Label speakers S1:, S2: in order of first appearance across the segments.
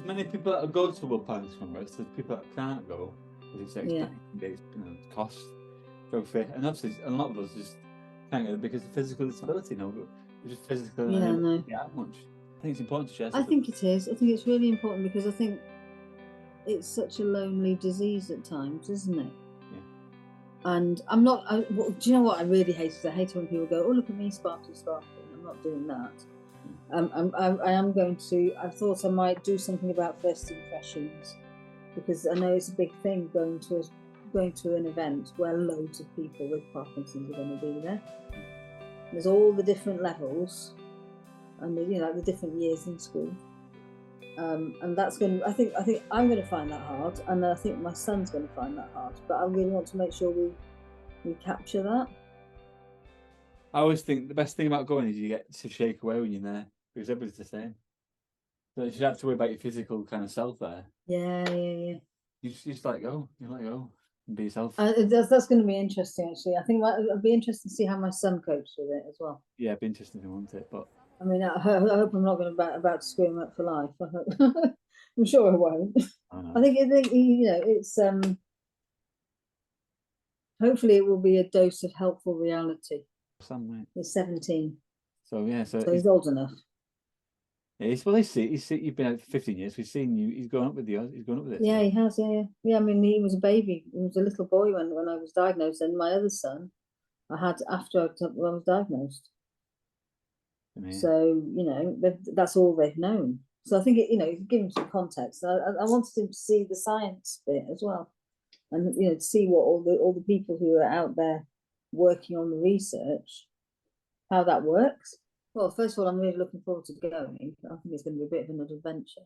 S1: many people that go to World Parkinson Congress. There's people that can't go because it's expensive, cost, geography, and obviously a lot of us just can't go because of physical disability. We're just physically unable to get out much. I think it's important to share.
S2: I think it is. I think it's really important because I think it's such a lonely disease at times, isn't it?
S1: Yeah.
S2: And I'm not. Do you know what I really hate? I hate when people go, "Oh, look at me, sparkly, sparkly." I'm not doing that. I am going to. I thought I might do something about first impressions because I know it's a big thing going to an event where loads of people with Parkinson's are going to be there. There's all the different levels, and the different years in school, and that's going. I think I'm going to find that hard, and I think my son's going to find that hard. But I really want to make sure we capture that.
S1: I always think the best thing about going is you get to shake away when you're there because everybody's the same. So you should have to worry about your physical kind of self there.
S2: Yeah.
S1: You just let go. You let go and be yourself.
S2: That's going to be interesting, actually. I think it'll be interesting to see how my son copes with it as well.
S1: Yeah, it'd be interesting to want it, but
S2: I mean, I hope I'm not going to about to screw him up for life. I hope. I'm sure I won't. I think it's hopefully it will be a dose of helpful reality. He's 17.
S1: So
S2: he's old enough.
S1: Yeah, you've been out for 15 years. We've seen you. He's grown up with you. He's grown up with it.
S2: Yeah, he has. Yeah. I mean, he was a baby. He was a little boy when I was diagnosed, and my other son, I had after I was diagnosed. Amazing. So that's all they've known. So I think give him some context. I wanted him to see the science bit as well, and to see what all the people who are out there working on the research, how that works. Well, first of all, I'm really looking forward to going. I think it's going to be a bit of an adventure.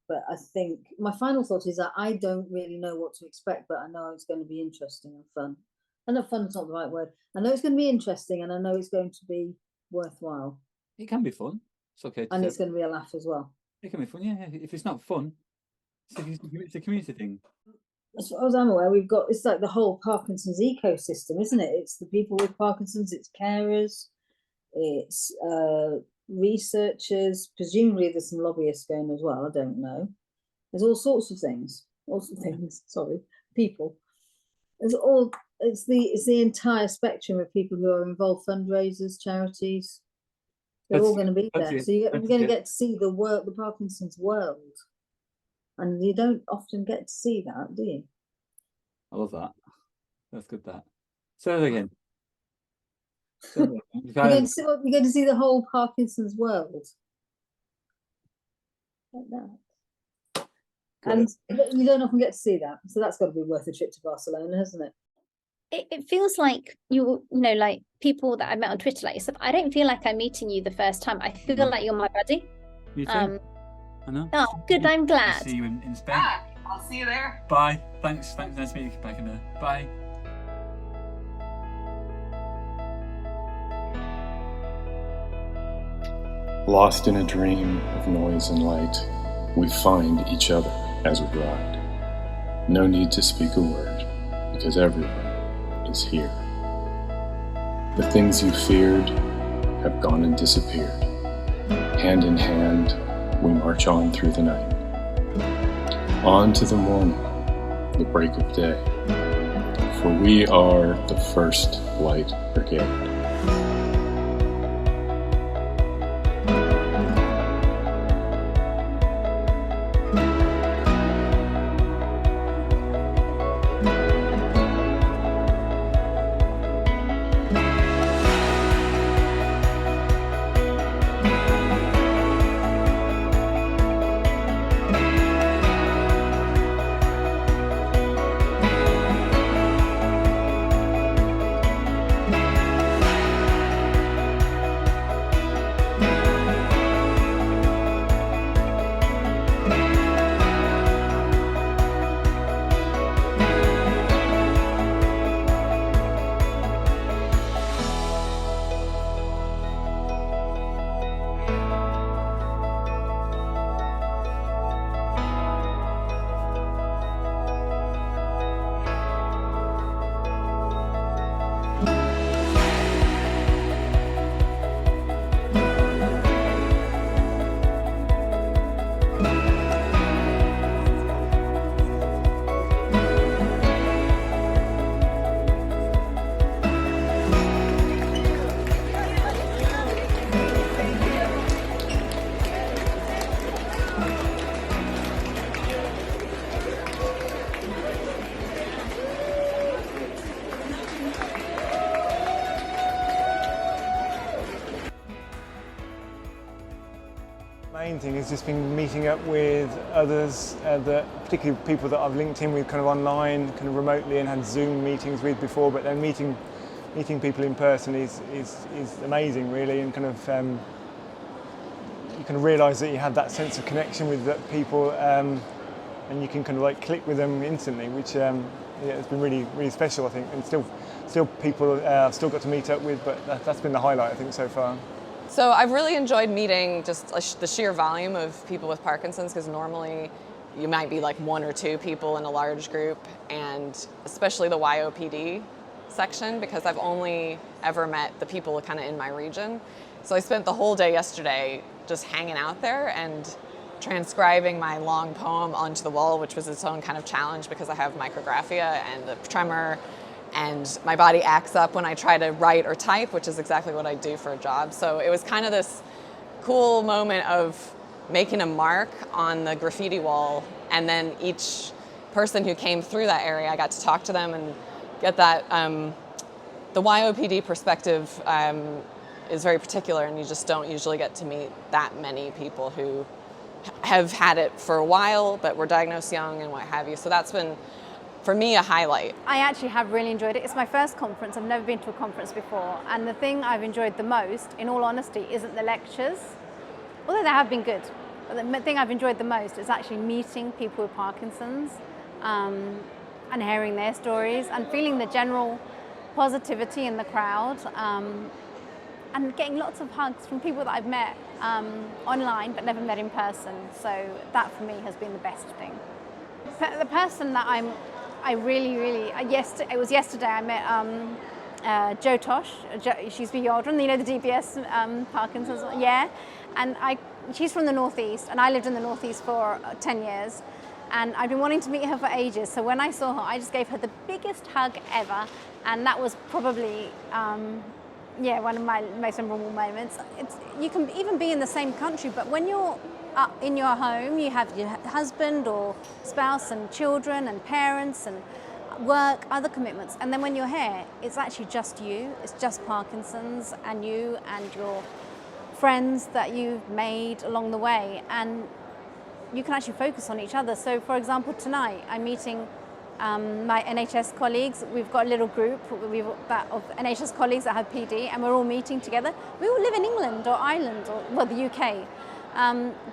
S2: But I think my final thought is that I don't really know what to expect, but I know it's going to be interesting and fun. I know fun's not the right word. I know it's going to be interesting, and I know it's going to be worthwhile.
S1: It can be fun. It's okay.
S2: And it's going to be a laugh as well.
S1: It can be fun, yeah. If it's not fun, it's a community thing.
S2: As far as I'm aware, it's like the whole Parkinson's ecosystem, isn't it? It's the people with Parkinson's, it's carers, it's researchers. Presumably there's some lobbyists going as well. I don't know. There's all sorts of things. People. It's the entire spectrum of people who are involved, fundraisers, charities. They're all going to be there. So you're going to get to see the Parkinson's world. And you don't often get to see that, do you?
S1: I love that. That's good, that. Say that again.
S2: You're going to see the whole Parkinson's world. Like that. And you don't often get to see that. So that's got to be worth a trip to Barcelona, hasn't it?
S3: It feels like like people that I met on Twitter, like yourself. I don't feel like I'm meeting you the first time. I feel like you're my buddy.
S1: You too. I know.
S3: Oh, good. I'm glad.
S1: I'll see you in Spain.
S4: Yeah, I'll see you there.
S1: Bye. Thanks. Nice to meet you back in there. Bye.
S5: Lost in a dream of noise and light, we find each other as we ride. No need to speak a word, because everyone is here. The things you feared have gone and disappeared. Hand in hand, we march on through the night. On to the morning, the break of day. For we are the first light brigade.
S4: thing has just been meeting up with others, particularly people that I've linked in with kind of online, kind of remotely, and had Zoom meetings with before, but then meeting people in person is amazing, really, and kind of you can realise that you have that sense of connection with people, and you can kind of like click with them instantly, which it's been really, really special, I think, and still people I've still got to meet up with, but that's been the highlight, I think, so far.
S6: So I've really enjoyed meeting just the sheer volume of people with Parkinson's, because normally you might be like one or two people in a large group, and especially the YOPD section, because I've only ever met the people kind of in my region. So I spent the whole day yesterday just hanging out there and transcribing my long poem onto the wall, which was its own kind of challenge because I have micrographia and a tremor, and my body acts up when I try to write or type, which is exactly what I do for a job. So it was kind of this cool moment of making a mark on the graffiti wall, and then each person who came through that area, I got to talk to them and get that. The YOPD perspective is very particular, and you just don't usually get to meet that many people who have had it for a while but were diagnosed young and what have you. So that's been, for me, a highlight.
S7: I actually have really enjoyed it. It's my first conference. I've never been to a conference before. And the thing I've enjoyed the most, in all honesty, isn't the lectures, although they have been good. But the thing I've enjoyed the most is actually meeting people with Parkinson's and hearing their stories and feeling the general positivity in the crowd, and getting lots of hugs from people that I've met online but never met in person. So that for me has been the best thing. The person that I really, it was yesterday I met Jo Tosh. She's Bjordren, you know, the DBS Parkinson's, yeah. And she's from the Northeast, and I lived in the Northeast for 10 years. And I've been wanting to meet her for ages. So when I saw her, I just gave her the biggest hug ever. And that was probably, one of my most memorable moments. You can even be in the same country, but when you're in your home, you have your husband or spouse and children and parents and work, other commitments. And then when you're here, it's actually just you. It's just Parkinson's and you and your friends that you've made along the way. And you can actually focus on each other. So for example, tonight I'm meeting my NHS colleagues. We've got a little group of NHS colleagues that have PD, and we're all meeting together. We all live in England or Ireland or, well, the UK.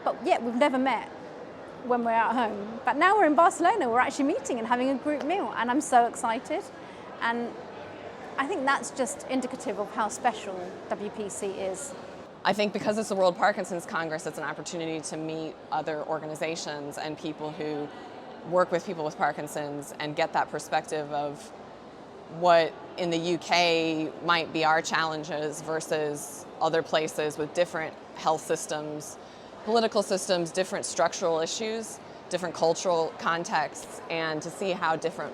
S7: But yet we've never met when we're at home. But now we're in Barcelona, we're actually meeting and having a group meal, and I'm so excited. And I think that's just indicative of how special WPC is.
S6: I think because it's the World Parkinson's Congress, it's an opportunity to meet other organizations and people who work with people with Parkinson's and get that perspective of what in the UK might be our challenges versus other places with different health systems, political systems, different structural issues, different cultural contexts, and to see how different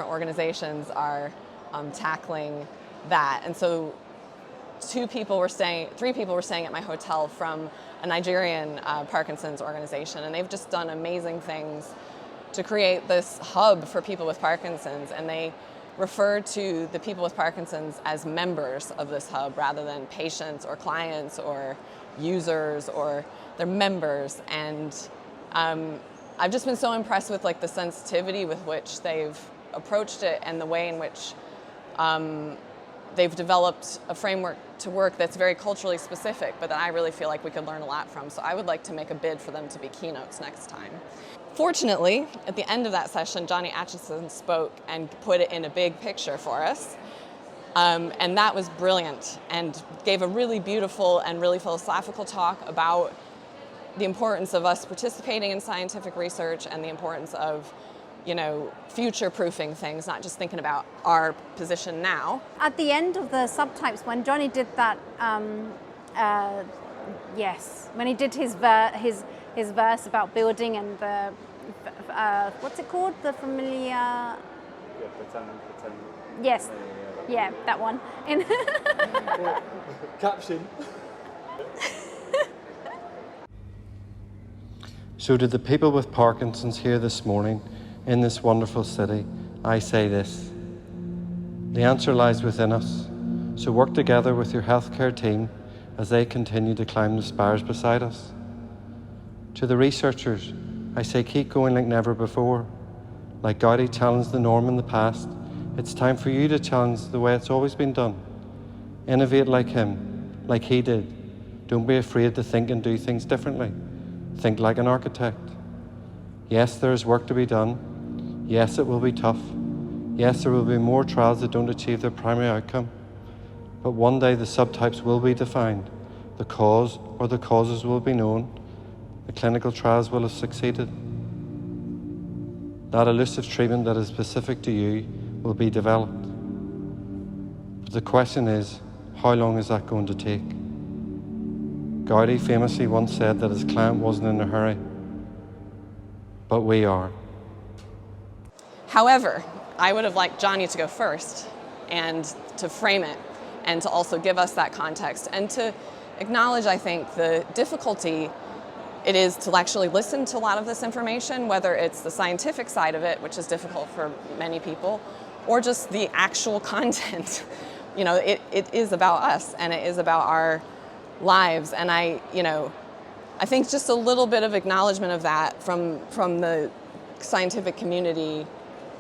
S6: organizations are tackling that. And so three people were staying at my hotel from a Nigerian Parkinson's organization, and they've just done amazing things to create this hub for people with Parkinson's, and they refer to the people with Parkinson's as members of this hub rather than patients or clients or users, or they're members. And I've just been so impressed with like the sensitivity with which they've approached it and the way in which they've developed a framework to work that's very culturally specific, but that I really feel like we could learn a lot from. So I would like to make a bid for them to be keynotes next time. Fortunately, at the end of that session, Jonny Acheson spoke and put it in a big picture for us. And that was brilliant, and gave a really beautiful and really philosophical talk about the importance of us participating in scientific research and the importance of, you know, future-proofing things, not just thinking about our position now.
S7: At the end of the subtypes, when Jonny did that, when he did his verse about building and the, what's it called? The familiar...
S4: Yeah, pretend.
S7: Yes, yeah, that one.
S4: Caption.
S8: So to the people with Parkinson's here this morning, in this wonderful city, I say this: the answer lies within us. So work together with your healthcare team as they continue to climb the spires beside us. To the researchers, I say keep going like never before. Like Gaudi challenged the norm in the past, it's time for you to challenge the way it's always been done. Innovate like him, like he did. Don't be afraid to think and do things differently. Think like an architect. Yes, there is work to be done. Yes, it will be tough. Yes, there will be more trials that don't achieve their primary outcome. But one day the subtypes will be defined. The cause or the causes will be known. The clinical trials will have succeeded. That elusive treatment that is specific to you will be developed. But the question is, how long is that going to take? Gaudi famously once said that his client wasn't in a hurry, but we are.
S6: However, I would have liked Jonny to go first and to frame it and to also give us that context and to acknowledge, I think, the difficulty it is to actually listen to a lot of this information, whether it's the scientific side of it, which is difficult for many people, or just the actual content. You know, it is about us and it is about our lives. And I think just a little bit of acknowledgement of that from the scientific community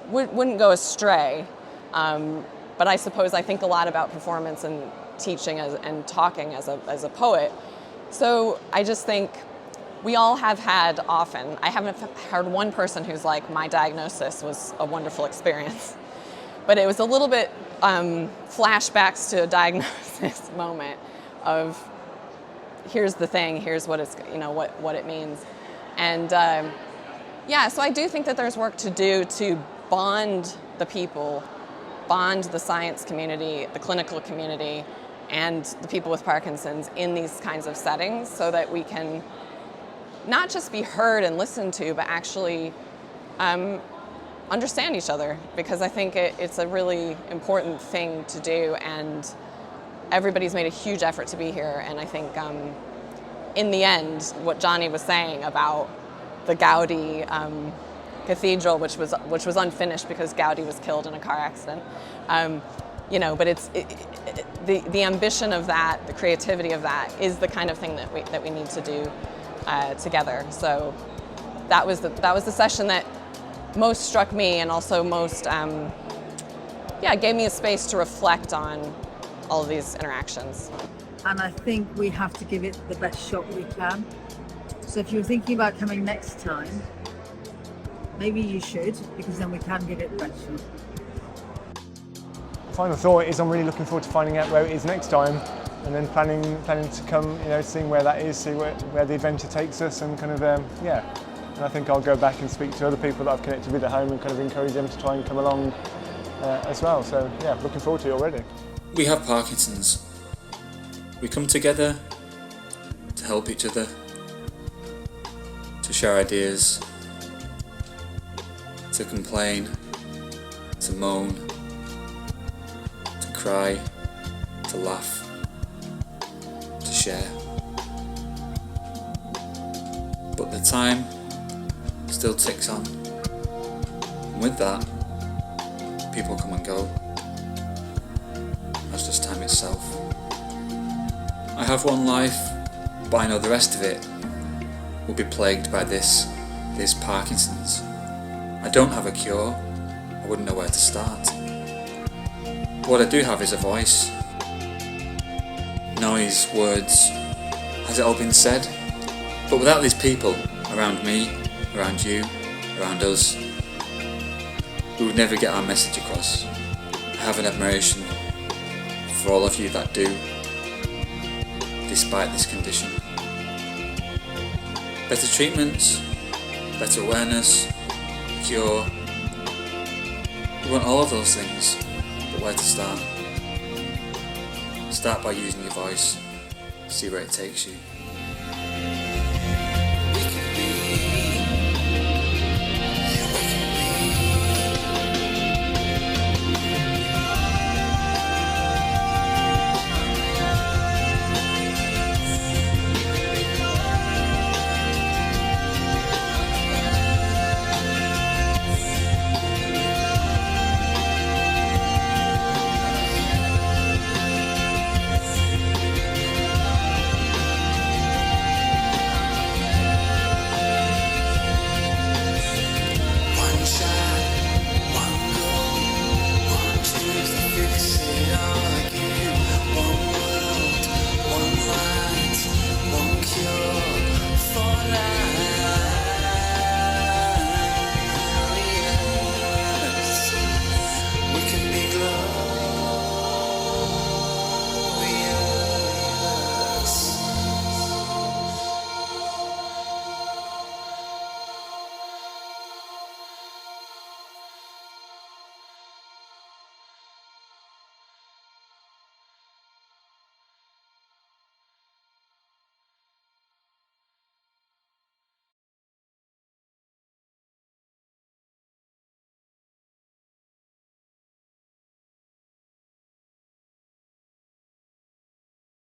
S6: wouldn't go astray. But I suppose I think a lot about performance and teaching and talking as a poet. So I just think we all have had often, I haven't heard one person who's like, my diagnosis was a wonderful experience. But it was a little bit flashbacks to a diagnosis moment of here's the thing, here's what it's, what it means. And so I do think that there's work to do to bond the people, bond the science community, the clinical community, and the people with Parkinson's in these kinds of settings so that we can not just be heard and listened to, but actually understand each other, because I think it's a really important thing to do, and everybody's made a huge effort to be here. And I think in the end, what Jonny was saying about the Gaudi cathedral, which was unfinished because Gaudi was killed in a car accident, but it's the ambition of that, the creativity of that, is the kind of thing that we need to do together. So that was the session that most struck me, and also most gave me a space to reflect on all of these interactions.
S2: And I think we have to give it the best shot we can. So if you're thinking about coming next time, maybe you should, because then we can give it the best shot.
S4: Final thought is I'm really looking forward to finding out where it is next time, and then planning to come, seeing where that is, see where the adventure takes us, and kind of And I think I'll go back and speak to other people that I've connected with at home and kind of encourage them to try and come along as well. So yeah, looking forward to it already.
S5: We have Parkinson's. We come together to help each other, to share ideas, to complain, to moan, to cry, to laugh, to share. But the time still ticks on. And with that, people come and go. That's just time itself. I have one life, but I know the rest of it will be plagued by this Parkinson's. I don't have a cure. I wouldn't know where to start. What I do have is a voice. Noise, words. Has it all been said? But without these people around me, around you, around us, we would never get our message across. I have an admiration for all of you that do, despite this condition. Better treatments, better awareness, cure. We want all of those things, but where to start? Start by using your voice, see where it takes you.